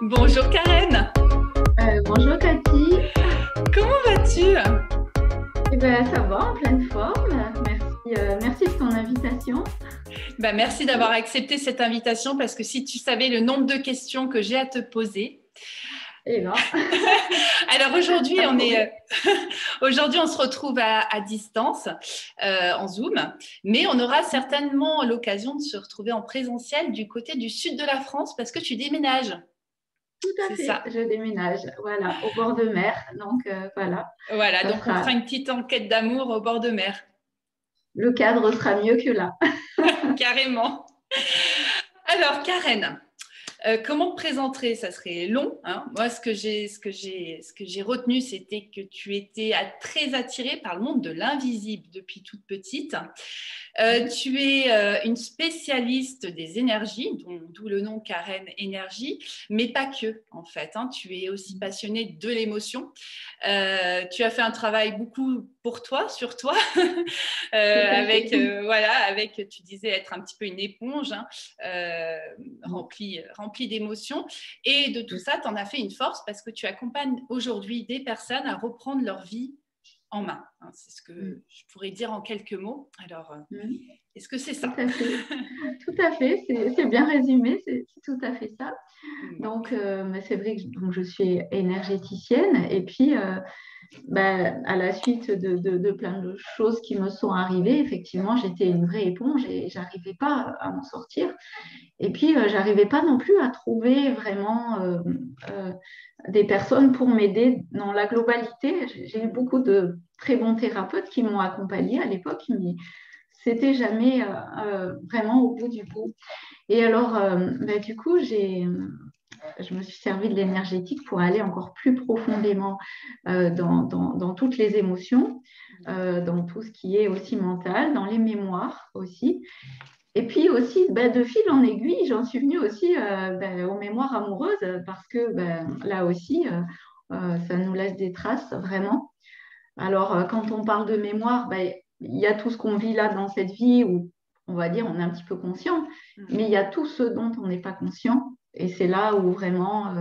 Bonjour Karen, Bonjour Cathy. comment vas-tu? Eh ben, ça va, en pleine forme. Merci de ton invitation. Merci d'avoir accepté cette invitation parce que si tu savais le nombre de questions que j'ai à te poser. Eh ben, Alors aujourd'hui, ça promet. aujourd'hui on se retrouve à distance en Zoom, mais on aura certainement l'occasion de se retrouver en présentiel du côté du sud de la France parce que tu déménages. Tout à C'est fait, ça. je déménage, voilà, au bord de mer. Donc, voilà, Voilà, ça donc on fera sera, une petite enquête d'amour au bord de mer, le cadre sera mieux que là. carrément. Alors Karen, comment te présenter? Ça serait long, hein. Moi, ce que j'ai retenu, c'était que tu étais très attirée par le monde de l'invisible depuis toute petite. Tu es une spécialiste des énergies, d'où le nom Karen Énergie, mais pas que, en fait, hein. Tu es aussi passionnée de l'émotion. Tu as fait un travail beaucoup pour toi, sur toi, Tout à fait. voilà, avec, tu disais, être un petit peu une éponge, hein, euh, remplie d'émotions. Et de tout ça, tu en as fait une force parce que tu accompagnes aujourd'hui des personnes à reprendre leur vie en main, hein. C'est ce que je pourrais dire en quelques mots. Alors, est-ce que c'est Tout ça? à fait. Tout à fait, c'est bien résumé, c'est tout à fait ça. Bon. Donc, mais c'est vrai que donc, je suis énergéticienne et puis à la suite de plein de choses qui me sont arrivées, effectivement, j'étais une vraie éponge et j'arrivais pas à m'en sortir. Et puis, j'arrivais pas non plus à trouver vraiment euh, des personnes pour m'aider dans la globalité. J'ai eu beaucoup de très bons thérapeutes qui m'ont accompagnée à l'époque, mais c'était jamais vraiment au bout du bout. Et alors, du coup, je me suis servi de l'énergétique pour aller encore plus profondément dans toutes les émotions, dans tout ce qui est aussi mental, dans les mémoires aussi. Et puis aussi, de fil en aiguille, j'en suis venue aussi aux mémoires amoureuses parce que là aussi, ça nous laisse des traces vraiment. Alors, quand on parle de mémoire, il y a tout ce qu'on vit là dans cette vie où, on va dire, on est un petit peu conscient, mais il y a tout ce dont on n'est pas conscient. Et c'est là où vraiment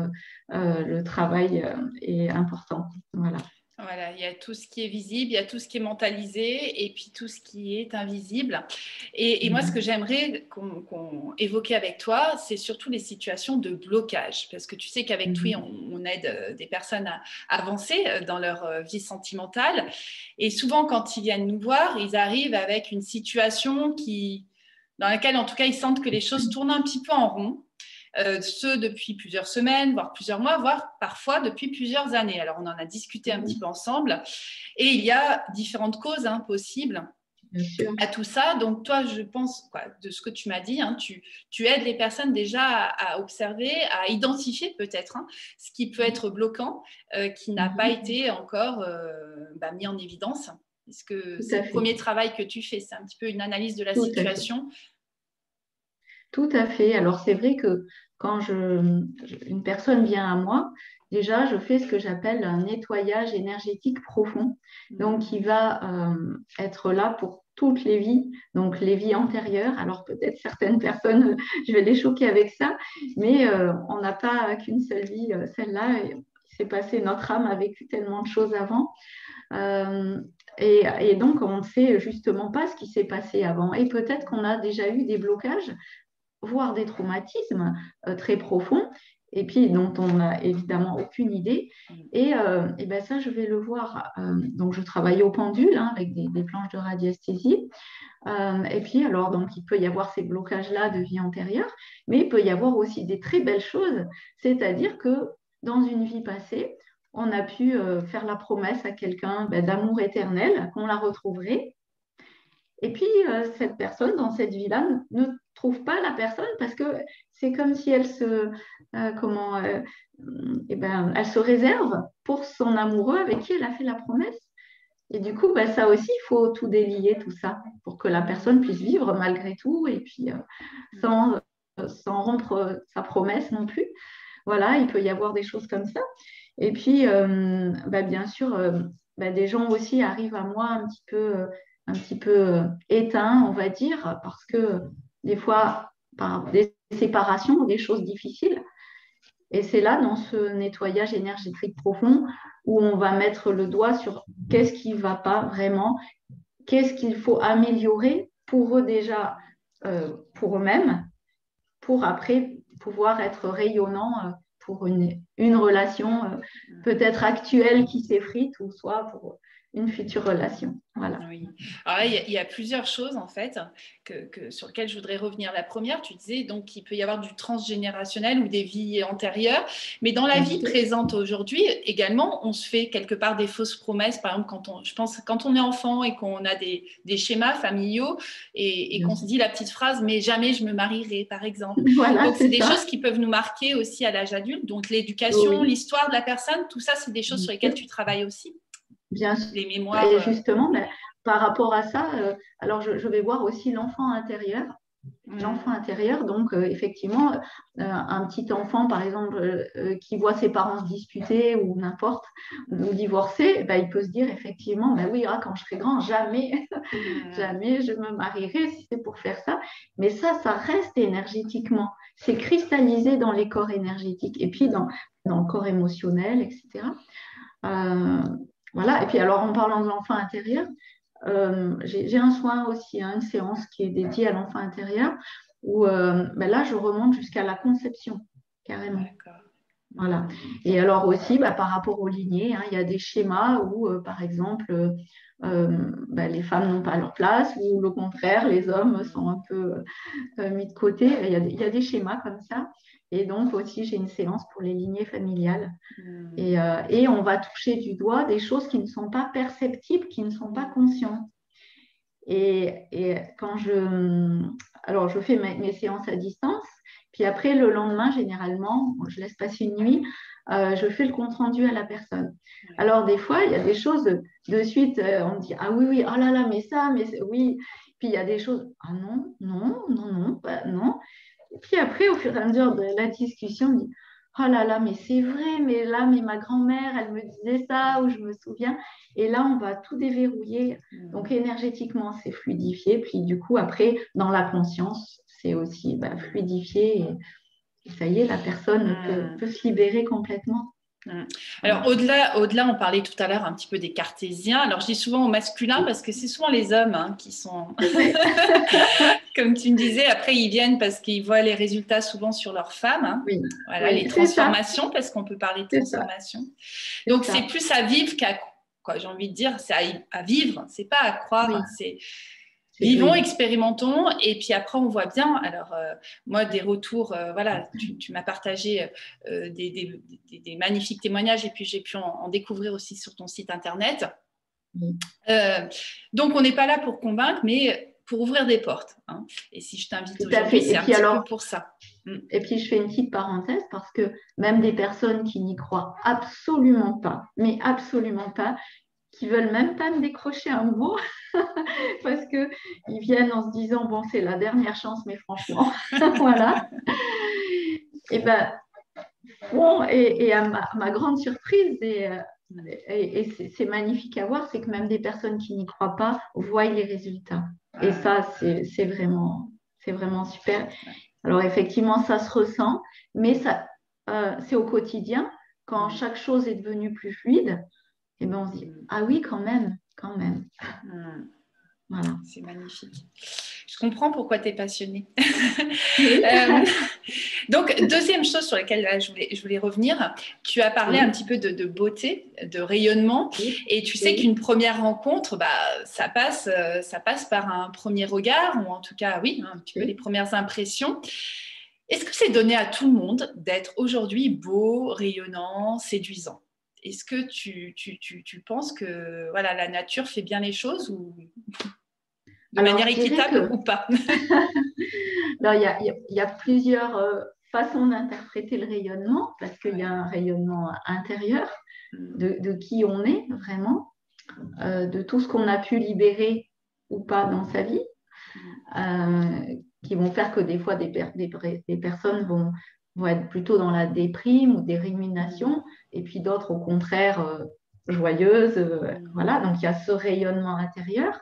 le travail est important. Voilà. Voilà, il y a tout ce qui est visible, il y a tout ce qui est mentalisé et puis tout ce qui est invisible. Et moi, ce que j'aimerais qu'on évoque avec toi, c'est surtout les situations de blocage. Parce que tu sais qu'avec Twi, Mhm. on aide des personnes à avancer dans leur vie sentimentale. Et souvent, quand ils viennent nous voir, ils arrivent avec une situation dans laquelle, en tout cas, ils sentent que les choses tournent un petit peu en rond. Ce depuis plusieurs semaines, voire plusieurs mois, voire parfois depuis plusieurs années. Alors, on en a discuté un petit peu Mhm. ensemble. Et il y a différentes causes possibles Bien sûr. à tout ça. Donc, toi, je pense, quoi, de ce que tu m'as dit, hein, tu aides les personnes déjà à observer, à identifier peut-être ce qui peut être bloquant, qui n'a pas Mhm. été encore mis en évidence. Est-ce que Tout c'est à le fait. premier travail que tu fais? C'est un petit peu une analyse de la Tout à fait. situation. Tout à fait. Alors, c'est vrai que quand une personne vient à moi, déjà, je fais ce que j'appelle un nettoyage énergétique profond. Donc, qui va être là pour toutes les vies, donc les vies antérieures. Alors, peut-être certaines personnes, je vais les choquer avec ça, mais on n'a pas qu'une seule vie, celle-là. Il s'est passé, notre âme a vécu tellement de choses avant. Euh, et donc, on ne sait justement pas ce qui s'est passé avant. Et peut-être qu'on a déjà eu des blocages voire des traumatismes très profonds, et puis dont on n'a évidemment aucune idée. Et ça, je vais le voir. Donc, je travaille au pendule avec des planches de radiesthésie. Et puis, alors, donc, il peut y avoir ces blocages-là de vie antérieure, mais il peut y avoir aussi des très belles choses. C'est-à-dire que dans une vie passée, on a pu faire la promesse à quelqu'un d'amour éternel, qu'on la retrouverait. Et puis, cette personne, dans cette vie-là, ne trouve pas la personne parce que c'est comme si elle comment, elle se réserve pour son amoureux avec qui elle a fait la promesse. Et du coup, ça aussi, il faut tout délier, tout ça, pour que la personne puisse vivre malgré tout et puis sans, sans rompre sa promesse non plus. Voilà, il peut y avoir des choses comme ça. Et puis, bien sûr, des gens aussi arrivent à moi un petit peu éteints, on va dire, parce que des fois, par des séparations ou des choses difficiles. Et c'est là, dans ce nettoyage énergétique profond, où on va mettre le doigt sur qu'est-ce qui ne va pas vraiment, qu'est-ce qu'il faut améliorer pour eux déjà, pour eux-mêmes, pour après pouvoir être rayonnant pour une relation peut-être actuelle qui s'effrite ou soit pour une future relation. Voilà. Oui. Alors là, il y a plusieurs choses en fait sur lesquelles je voudrais revenir. La première, tu disais donc qu'il peut y avoir du transgénérationnel ou des vies antérieures, mais dans la vie présente aujourd'hui également, on se fait quelque part des fausses promesses. Par exemple, je pense quand on est enfant et qu'on a des schémas familiaux et qu'on se dit la petite phrase "mais jamais je me marierai", par exemple. Voilà, donc c'est des ça. choses qui peuvent nous marquer aussi à l'âge adulte. Donc l'éducation, l'histoire de la personne, tout ça, c'est des choses sur lesquelles tu travailles aussi. Bien sûr. Les mémoires. Et justement, par rapport à ça, alors je vais voir aussi l'enfant intérieur. L'enfant intérieur, donc effectivement, un petit enfant, par exemple, qui voit ses parents se disputer ou n'importe, ou divorcer, il peut se dire effectivement, oui, quand je serai grand, jamais, jamais je me marierai si c'est pour faire ça. Mais ça reste énergétiquement. C'est cristallisé dans les corps énergétiques et puis dans le corps émotionnel, etc. Voilà. Et puis alors, en parlant de l'enfant intérieur, j'ai un soin aussi, une séance qui est dédiée à l'enfant intérieur, où là, je remonte jusqu'à la conception, carrément. Voilà. Et alors aussi, par rapport aux lignées, il y a des schémas où, par exemple, les femmes n'ont pas leur place, ou au contraire, les hommes sont un peu mis de côté. Il y a des schémas comme ça. Et donc aussi, j'ai une séance pour les lignées familiales. Et on va toucher du doigt des choses qui ne sont pas perceptibles, qui ne sont pas conscientes. Et quand je fais mes séances à distance, puis après, le lendemain, généralement, je laisse passer une nuit, je fais le compte-rendu à la personne. Alors, des fois, il y a des choses, de suite, on me dit, ah oui, oui, oh là là, mais ça, mais oui. Puis il y a des choses, ah non, non, non, non, non. Et puis après, au fur et à mesure de la discussion, on me dit, oh là là, mais c'est vrai, mais là, ma grand-mère, elle me disait ça, ou je me souviens. Et là, on va tout déverrouiller. Donc, énergétiquement, c'est fluidifié. Puis, du coup, après, dans la conscience, c'est aussi fluidifié. Et ça y est, la personne peut se libérer complètement. Alors, au-delà, on parlait tout à l'heure un petit peu des cartésiens. Alors, je dis souvent au masculin parce que c'est souvent les hommes qui sont, comme tu me disais, après ils viennent parce qu'ils voient les résultats souvent sur leurs femmes. Oui. Voilà, les transformations, parce qu'on peut parler de transformation. Donc, c'est plus à vivre j'ai envie de dire, c'est à vivre, c'est pas à croire, c'est vivons, expérimentons, et puis après on voit bien. Alors moi, des retours, voilà, tu m'as partagé des magnifiques témoignages, et puis j'ai pu en découvrir aussi sur ton site internet. Donc on n'est pas là pour convaincre, mais pour ouvrir des portes. Et si je t'invite aujourd'hui, c'est un petit peu pour ça. Et puis je fais une petite parenthèse parce que même des personnes qui n'y croient absolument pas, mais absolument pas, qui veulent même pas me décrocher un mot parce qu'ils viennent en se disant bon, c'est la dernière chance, mais franchement, voilà. Et et à ma grande surprise, et c'est magnifique à voir, c'est que même des personnes qui n'y croient pas voient les résultats. Et ça, c'est vraiment super. Alors effectivement, ça se ressent, mais c'est au quotidien, quand chaque chose est devenue plus fluide. Et on se dit, ah oui, quand même. Voilà. C'est magnifique. Je comprends pourquoi tu es passionnée. Donc, deuxième chose sur laquelle je voulais revenir, tu as parlé un petit peu de beauté, de rayonnement, et tu sais qu'une première rencontre, ça passe par un premier regard, ou en tout cas, oui, un petit peu les premières impressions. Est-ce que c'est donné à tout le monde d'être aujourd'hui beau, rayonnant, séduisant ? Est-ce que tu penses que voilà, la nature fait bien les choses ou de manière équitable ou pas? Il y a plusieurs façons d'interpréter le rayonnement, parce qu'il y a un rayonnement intérieur de qui on est vraiment, de tout ce qu'on a pu libérer ou pas dans sa vie, qui vont faire que des fois des personnes vont être plutôt dans la déprime ou des ruminations, et puis d'autres au contraire joyeuses. Voilà, donc il y a ce rayonnement intérieur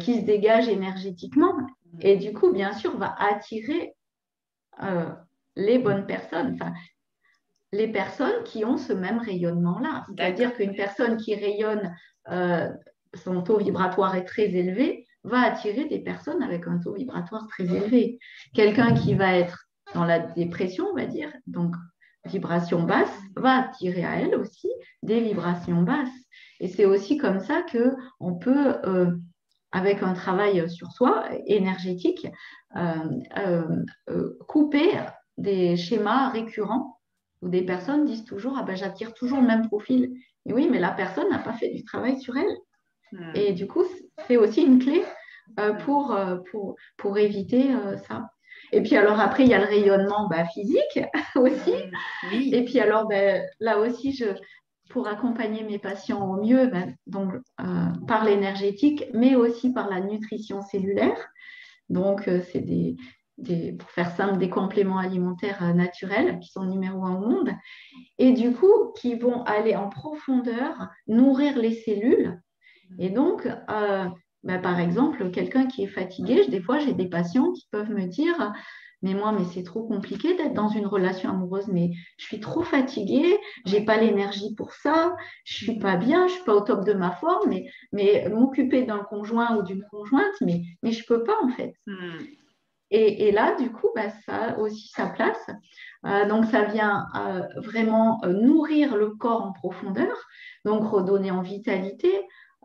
qui se dégage énergétiquement et du coup, bien sûr, va attirer les bonnes personnes. Enfin, les personnes qui ont ce même rayonnement-là. C'est-à-dire qu'une personne qui rayonne, son taux vibratoire est très élevé, va attirer des personnes avec un taux vibratoire très élevé. Quelqu'un qui va être dans la dépression, on va dire, donc vibration basse, va attirer à elle aussi des vibrations basses. Et c'est aussi comme ça qu'on peut, avec un travail sur soi énergétique, couper des schémas récurrents où des personnes disent toujours, ah ben, j'attire toujours le même profil. Et oui, mais la personne n'a pas fait du travail sur elle. Et du coup, c'est aussi une clé pour éviter ça. Et puis alors après, il y a le rayonnement physique aussi. Oui. Et puis alors, là aussi, pour accompagner mes patients au mieux, donc, par l'énergétique, mais aussi par la nutrition cellulaire. Donc, c'est pour faire simple, des compléments alimentaires naturels qui sont numéro 1 au monde. Et du coup, qui vont aller en profondeur, nourrir les cellules. Et donc, par exemple, quelqu'un qui est fatigué, des fois, j'ai des patients qui peuvent me dire, mais moi, mais c'est trop compliqué d'être dans une relation amoureuse, mais je suis trop fatiguée, j'ai pas l'énergie pour ça, je suis pas bien, je suis pas au top de ma forme, mais m'occuper d'un conjoint ou d'une conjointe, mais je peux pas en fait. Et là, du coup, ça a aussi sa place. Donc, ça vient vraiment nourrir le corps en profondeur, donc redonner en vitalité,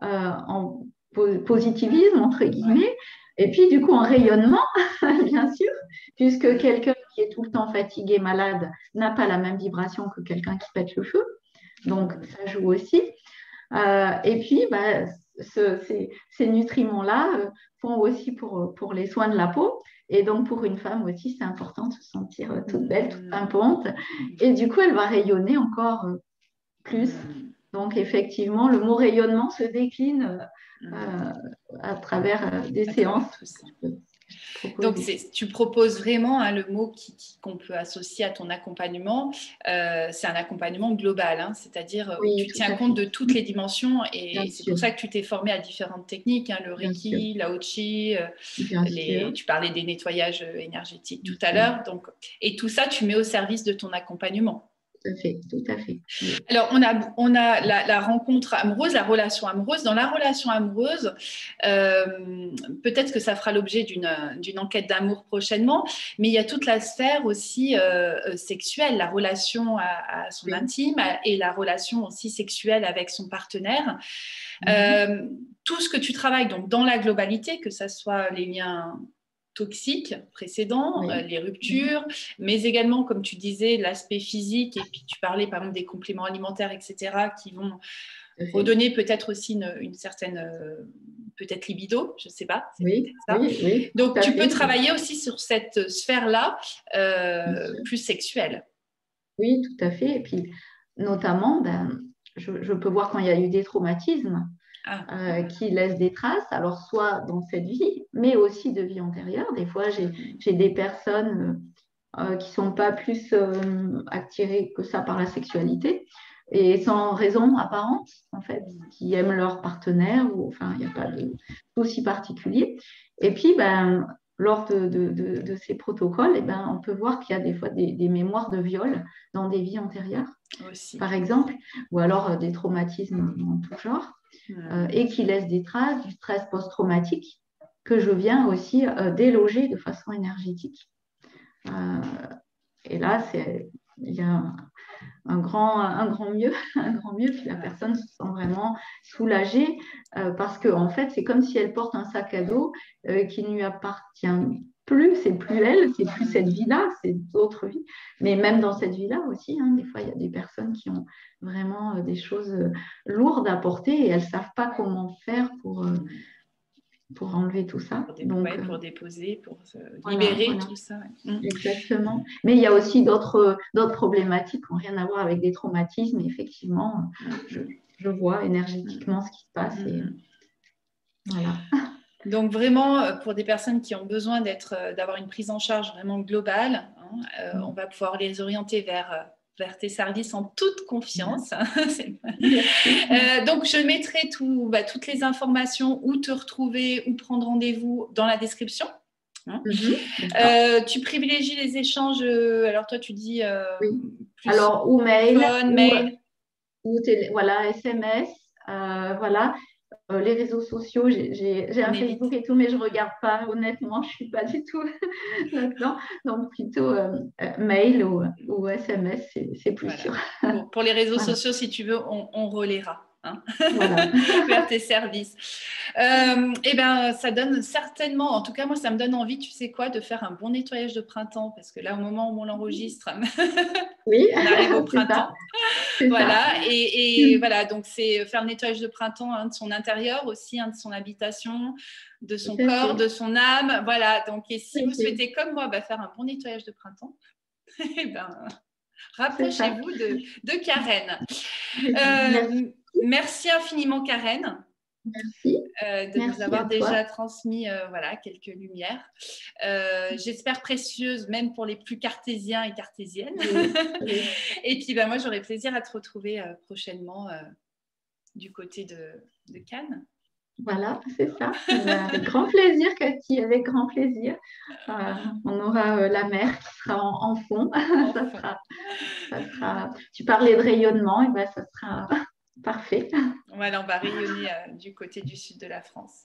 en positivisme, entre guillemets, et puis du coup en rayonnement, bien sûr, puisque quelqu'un qui est tout le temps fatigué, malade, n'a pas la même vibration que quelqu'un qui pète le feu. Donc, ça joue aussi. Et puis, ces nutriments-là font aussi pour les soins de la peau. Et donc, pour une femme aussi, c'est important de se sentir toute belle, toute pimpante. Et du coup, elle va rayonner encore plus. Donc, effectivement, le mot rayonnement se décline à travers des séances. Donc, tu proposes vraiment le mot qu'on peut associer à ton accompagnement. C'est un accompagnement global, c'est-à-dire où tu tiens compte de toutes les dimensions. Et c'est pour ça que tu t'es formé à différentes techniques, le Reiki, l'Aochi, tu parlais des nettoyages énergétiques tout à l'heure. Et tout ça, tu mets au service de ton accompagnement. Tout à fait. Oui. Alors, on a la rencontre amoureuse, la relation amoureuse. Dans la relation amoureuse, peut-être que ça fera l'objet d'une enquête d'amour prochainement, mais il y a toute la sphère aussi sexuelle, la relation à son intime et la relation aussi sexuelle avec son partenaire. Tout ce que tu travailles donc dans la globalité, que ce soit les liens toxiques précédents, les ruptures, mais également, comme tu disais, l'aspect physique, et puis tu parlais par exemple des compléments alimentaires, etc., qui vont redonner peut-être aussi une certaine peut-être libido, je ne sais pas. Ça. Donc tu peux travailler aussi sur cette sphère-là plus sexuelle. Oui, tout à fait. Et puis notamment, je peux voir quand il y a eu des traumatismes. Qui laissent des traces, alors soit dans cette vie, mais aussi de vie antérieure. Des fois, j'ai des personnes qui ne sont pas plus attirées que ça par la sexualité et sans raison apparente, en fait, qui aiment leur partenaire, ou enfin, il n'y a pas de souci particulier. Et puis, lors de ces protocoles, on peut voir qu'il y a des fois des mémoires de viol dans des vies antérieures, par exemple, ou alors des traumatismes en tout genre. Et qui laisse des traces du stress post-traumatique que je viens aussi déloger de façon énergétique. Et là, il y a un grand mieux, puis la personne se sent vraiment soulagée parce que en fait, c'est comme si elle porte un sac à dos qui ne lui appartient plus, c'est plus elle, c'est plus cette vie-là, c'est d'autres vies. Mais même dans cette vie-là aussi, des fois, il y a des personnes qui ont vraiment des choses lourdes à porter et elles ne savent pas comment faire pour enlever tout ça. Pour déposer, pour libérer tout ça. Exactement. Mais il y a aussi d'autres problématiques qui n'ont rien à voir avec des traumatismes. Effectivement, je vois énergétiquement ce qui se passe. Et voilà. Donc vraiment, pour des personnes qui ont besoin d'avoir une prise en charge vraiment globale, on va pouvoir les orienter vers tes services en toute confiance. Donc, je mettrai toutes les informations, où te retrouver, où prendre rendez-vous dans la description. Hein. D'accord. Tu privilégies les échanges, alors toi tu dis Oui. plus Alors, ou mail, téléphone, mail. voilà, SMS, voilà. Les réseaux sociaux, j'ai On un évite. Facebook et tout, mais je ne regarde pas, honnêtement, je ne suis pas du tout là-dedans. Donc, plutôt mail ou SMS, c'est plus Voilà. sûr. Pour les réseaux Voilà. sociaux, si tu veux, on relaiera. Hein, Voilà. vers tes services. Eh bien, ça donne certainement, en tout cas, moi, ça me donne envie, tu sais quoi, de faire un bon nettoyage de printemps, parce que là, au moment où on l'enregistre, Oui, on arrive au c'est ça. printemps. C'est ça. Voilà, et voilà, donc c'est faire le nettoyage de printemps, hein, de son intérieur aussi, hein, de son habitation, de Tout son à corps, fait. de son âme. Voilà, donc et Tout si à vous fait. souhaitez, comme moi, faire un bon nettoyage de printemps, eh ben, C'est ça. rapprochez-vous de Karen. Merci. Merci infiniment, Karen, Merci. de nous Merci à avoir toi. déjà transmis voilà, quelques lumières. J'espère précieuses, même pour les plus cartésiens et cartésiennes. Oui, oui. Et puis, moi, j'aurai plaisir à te retrouver prochainement du côté de Cannes. Voilà, c'est ça. Eh ben, avec grand plaisir, Cathy, avec grand plaisir. On aura la mer qui sera en fond. Ça Enfin, sera. Tu parlais de rayonnement, et ben, ça sera parfait. voilà, on va rayonner du côté du sud de la France.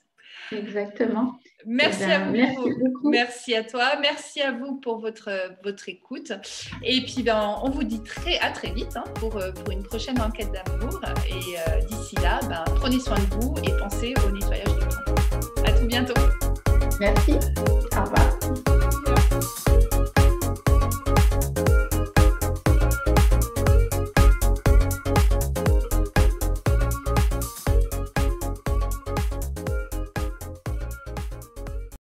Exactement. Eh Merci à ben, vous merci beaucoup. merci à toi, merci à vous pour votre écoute. Et puis on vous dit à très vite, hein, pour une prochaine enquête d'amour. Et d'ici là, prenez soin de vous et pensez au nettoyage du printemps. À tout bientôt. Merci.